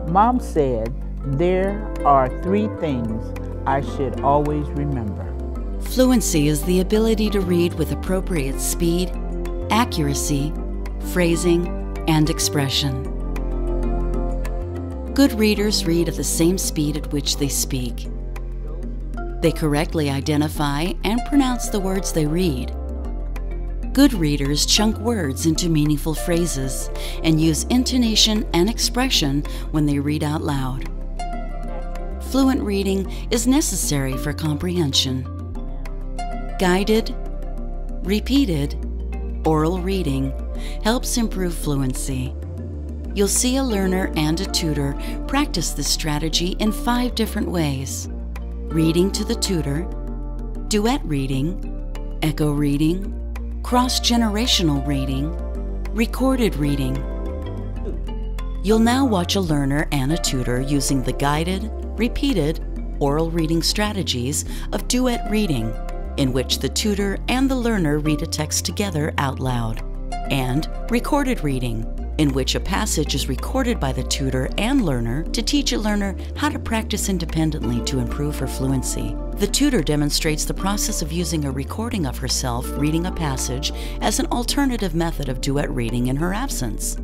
Mom said there are 3 things I should always remember. Fluency is the ability to read with appropriate speed, accuracy, phrasing, and expression. Good readers read at the same speed at which they speak. They correctly identify and pronounce the words they read. Good readers chunk words into meaningful phrases and use intonation and expression when they read out loud. Fluent reading is necessary for comprehension. Guided, repeated, oral reading helps improve fluency. You'll see a learner and a tutor practice this strategy in 5 different ways: reading to the tutor, duet reading, echo reading, cross-generational reading, recorded reading. You'll now watch a learner and a tutor using the guided, repeated, oral reading strategies of duet reading, in which the tutor and the learner read a text together out loud, and recorded reading, in which a passage is recorded by the tutor and learner to teach a learner how to practice independently to improve her fluency. The tutor demonstrates the process of using a recording of herself reading a passage as an alternative method of duet reading in her absence.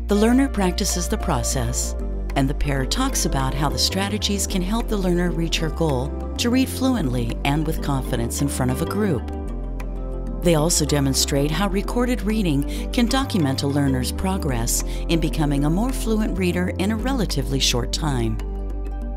The learner practices the process, and the pair talks about how the strategies can help the learner reach her goal to read fluently and with confidence in front of a group. They also demonstrate how recorded reading can document a learner's progress in becoming a more fluent reader in a relatively short time.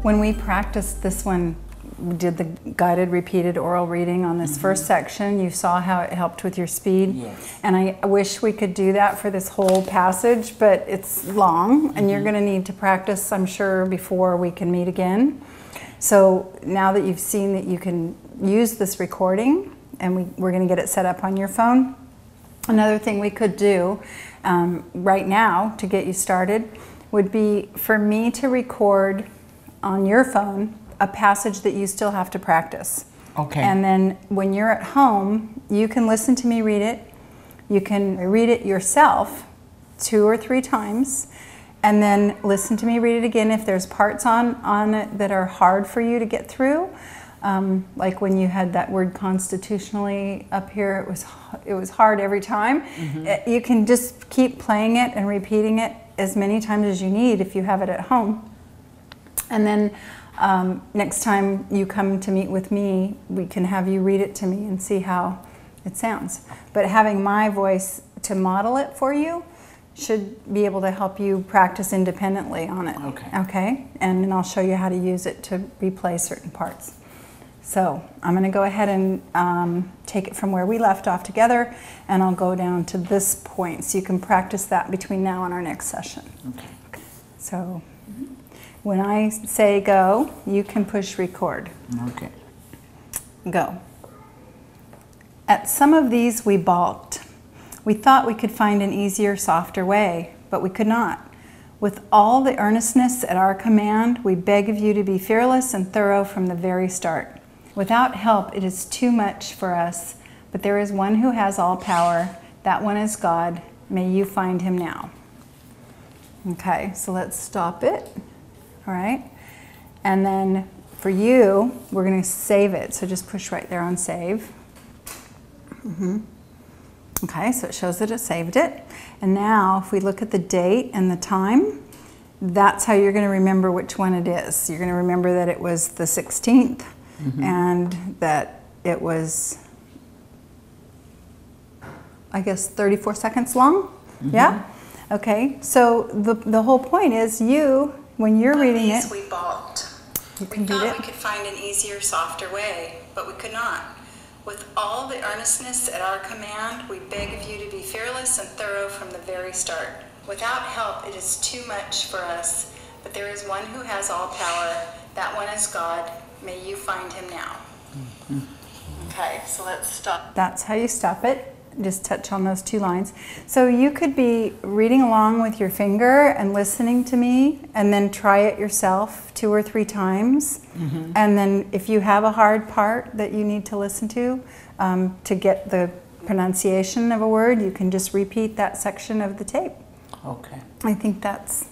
When we practiced this one, we did the guided repeated oral reading on this first section. You saw how it helped with your speed. Yes. And I wish we could do that for this whole passage, but it's long and you're going to need to practice, I'm sure, before we can meet again. So now that you've seen that you can use this recording, and we're going to get it set up on your phone. Another thing we could do right now to get you started would be for me to record on your phone a passage that you still have to practice. Okay. And then when you're at home, you can listen to me read it. You can read it yourself 2 or 3 times, and then listen to me read it again if there's parts on it that are hard for you to get through. Like when you had that word constitutionally up here, it was hard every time. You can just keep playing it and repeating it as many times as you need if you have it at home. And then next time you come to meet with me, we can have you read it to me and see how it sounds. But having my voice to model it for you should be able to help you practice independently on it. Okay. Okay? And then I'll show you how to use it to replay certain parts. So I'm going to go ahead and take it from where we left off together, and I'll go down to this point so you can practice that between now and our next session. Okay. So when I say go, you can push record. Okay. Go. At some of these we balked. We thought we could find an easier, softer way, but we could not. With all the earnestness at our command, we beg of you to be fearless and thorough from the very start. Without help, it is too much for us, but there is one who has all power. That one is God. May you find him now. Okay, so let's stop it. All right. And then for you, we're going to save it. So just push right there on save. Okay, so it shows that it saved it. And now if we look at the date and the time, that's how you're going to remember which one it is. You're going to remember that it was the 16th. And that it was, I guess, 34 seconds long. Yeah? Okay, so the whole point is when you're reading it, we balked. You can read it. We thought we could find an easier, softer way, but we could not. With all the earnestness at our command, we beg of you to be fearless and thorough from the very start. Without help, it is too much for us, but there is one who has all power. That one is God. May you find him now. Okay, so let's stop. That's how you stop it. Just touch on those 2 lines. So you could be reading along with your finger and listening to me, and then try it yourself 2 or 3 times. And then if you have a hard part that you need to listen to get the pronunciation of a word, you can just repeat that section of the tape. Okay. I think that's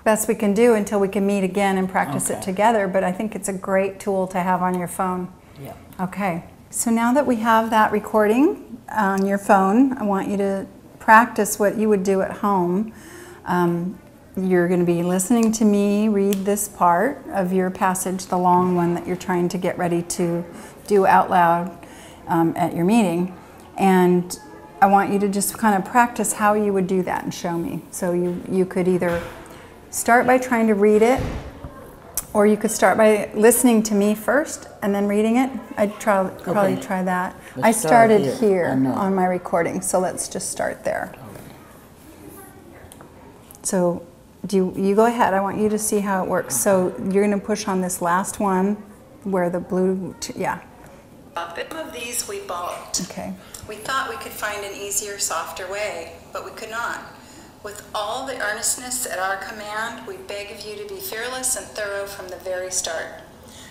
best we can do until we can meet again and practice Okay. it together, but I think it's a great tool to have on your phone. Yeah. Okay, so now that we have that recording on your phone, I want you to practice what you would do at home. You're going to be listening to me read this part of your passage, the long one that you're trying to get ready to do out loud at your meeting. And I want you to just kind of practice how you would do that and show me. So you could either start by trying to read it, or you could start by listening to me first and then reading it. I'd probably try that. I started here on my recording, so let's just start there. So you go ahead. I want you to see how it works. So you're going to push on this last one where the blue, yeah. Some of these we balked. Okay. We thought we could find an easier, softer way, but we could not. With all the earnestness at our command, we beg of you to be fearless and thorough from the very start.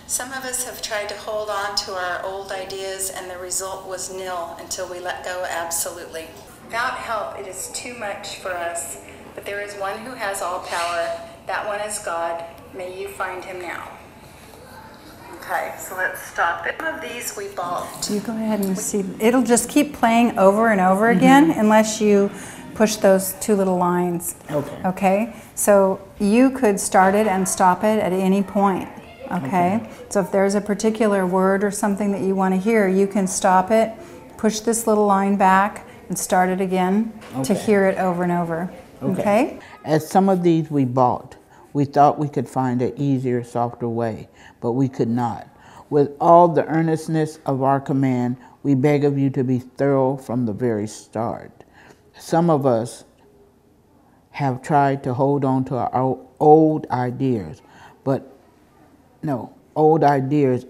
Some of us have tried to hold on to our old ideas, and the result was nil until we let go absolutely. Without help, it is too much for us, but there is one who has all power. That one is God. May you find him now. Okay, so let's stop. Some of these we balked. You go ahead and see. It'll just keep playing over and over again unless you push those two little lines. Okay. Okay? So you could start it and stop it at any point. Okay? So if there's a particular word or something that you want to hear, you can stop it, push this little line back, and start it again to hear it over and over. Okay? As some of these we bought, we thought we could find an easier, softer way, but we could not. With all the earnestness of our command, we beg of you to be thorough from the very start. Some of us have tried to hold on to our old ideas,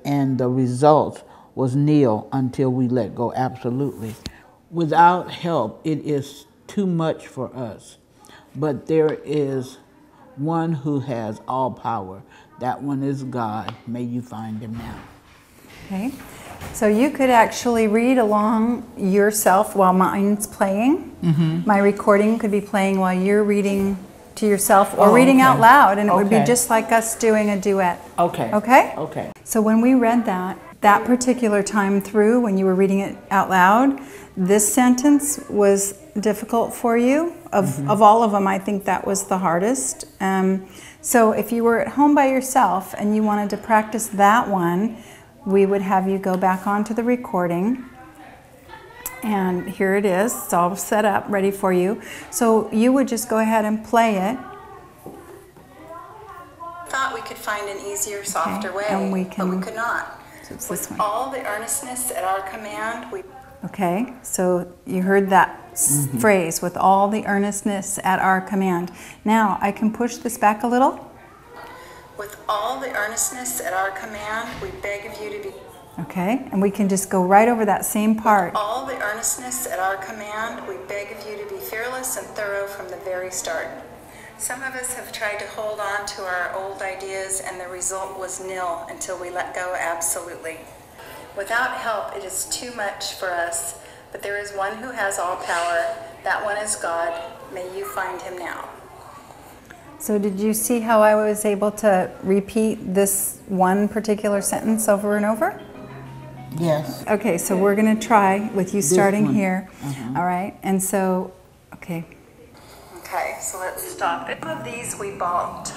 and the results was nil until we let go absolutely. Without help, it is too much for us, but there is one who has all power. That one is God. May you find him now. Okay. So you could actually read along yourself while mine's playing. My recording could be playing while you're reading to yourself or reading out loud, and it would be just like us doing a duet. Okay. Okay? Okay. So when we read that particular time through, when you were reading it out loud, this sentence was difficult for you. Of all of them, I think that was the hardest. So if you were at home by yourself and you wanted to practice that one, we would have you go back onto the recording. And here it is. It's all set up, ready for you. So you would just go ahead and play it. Thought we could find an easier, softer way, and but we could not. So it's With this one. all the earnestness at our command, we... Okay, so you heard that phrase, with all the earnestness at our command. Now, I can push this back a little. With all the earnestness at our command, we beg of you to be... Okay, and we can just go right over that same part. All the earnestness at our command, we beg of you to be fearless and thorough from the very start. Some of us have tried to hold on to our old ideas, and the result was nil until we let go absolutely. Without help, it is too much for us, but there is one who has all power. That one is God. May you find him now. So did you see how I was able to repeat this one particular sentence over and over? Yes. Okay, so we're going to try with you starting one. here. All right, and so, okay. Okay, so let's stop it. Some of these we balked.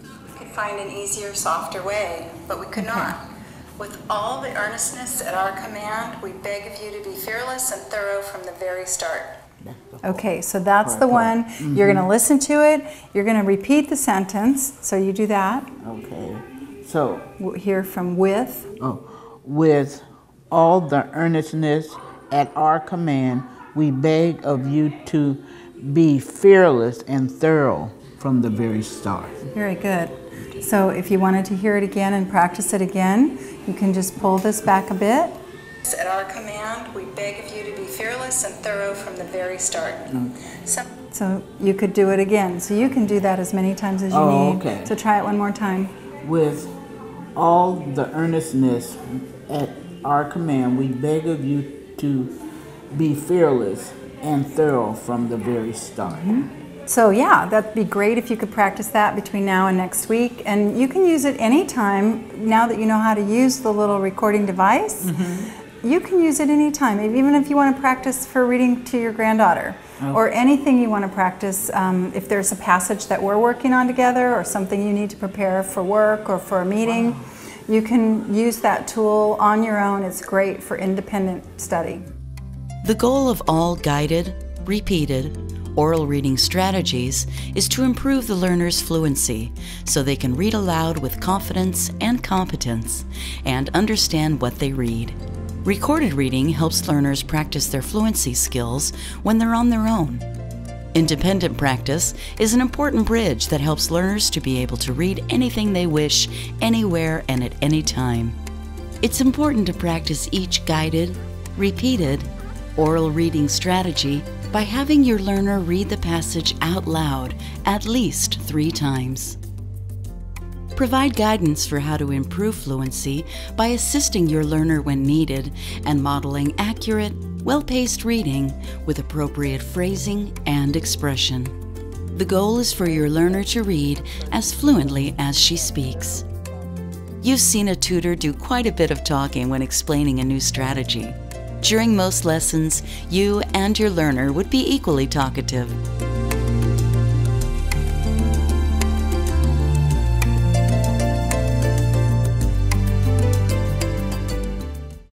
We could find an easier, softer way, but we could not. With all the earnestness at our command, we beg of you to be fearless and thorough from the very start. Okay, so that's the one. You're going to listen to it. You're going to repeat the sentence. So you do that. Okay. So We'll hear from with. with all the earnestness at our command, we beg of you to be fearless and thorough from the very start. Very good. So if you wanted to hear it again and practice it again, you can just pull this back a bit. At our command, we beg of you to be fearless and thorough from the very start. So you could do it again. So you can do that as many times as you need. Okay. So try it one more time. With all the earnestness at our command, we beg of you to be fearless and thorough from the very start. So yeah, that'd be great if you could practice that between now and next week. And you can use it anytime now that you know how to use the little recording device. You can use it anytime, even if you want to practice for reading to your granddaughter, or anything you want to practice. If there's a passage that we're working on together, or something you need to prepare for work or for a meeting, you can use that tool on your own. It's great for independent study. The goal of all guided, repeated, oral reading strategies is to improve the learner's fluency so they can read aloud with confidence and competence and understand what they read. Recorded reading helps learners practice their fluency skills when they're on their own. Independent practice is an important bridge that helps learners to be able to read anything they wish, anywhere and at any time. It's important to practice each guided, repeated, oral reading strategy by having your learner read the passage out loud at least 3 times. Provide guidance for how to improve fluency by assisting your learner when needed and modeling accurate, well-paced reading with appropriate phrasing and expression. The goal is for your learner to read as fluently as she speaks. You've seen a tutor do quite a bit of talking when explaining a new strategy. During most lessons, you and your learner would be equally talkative.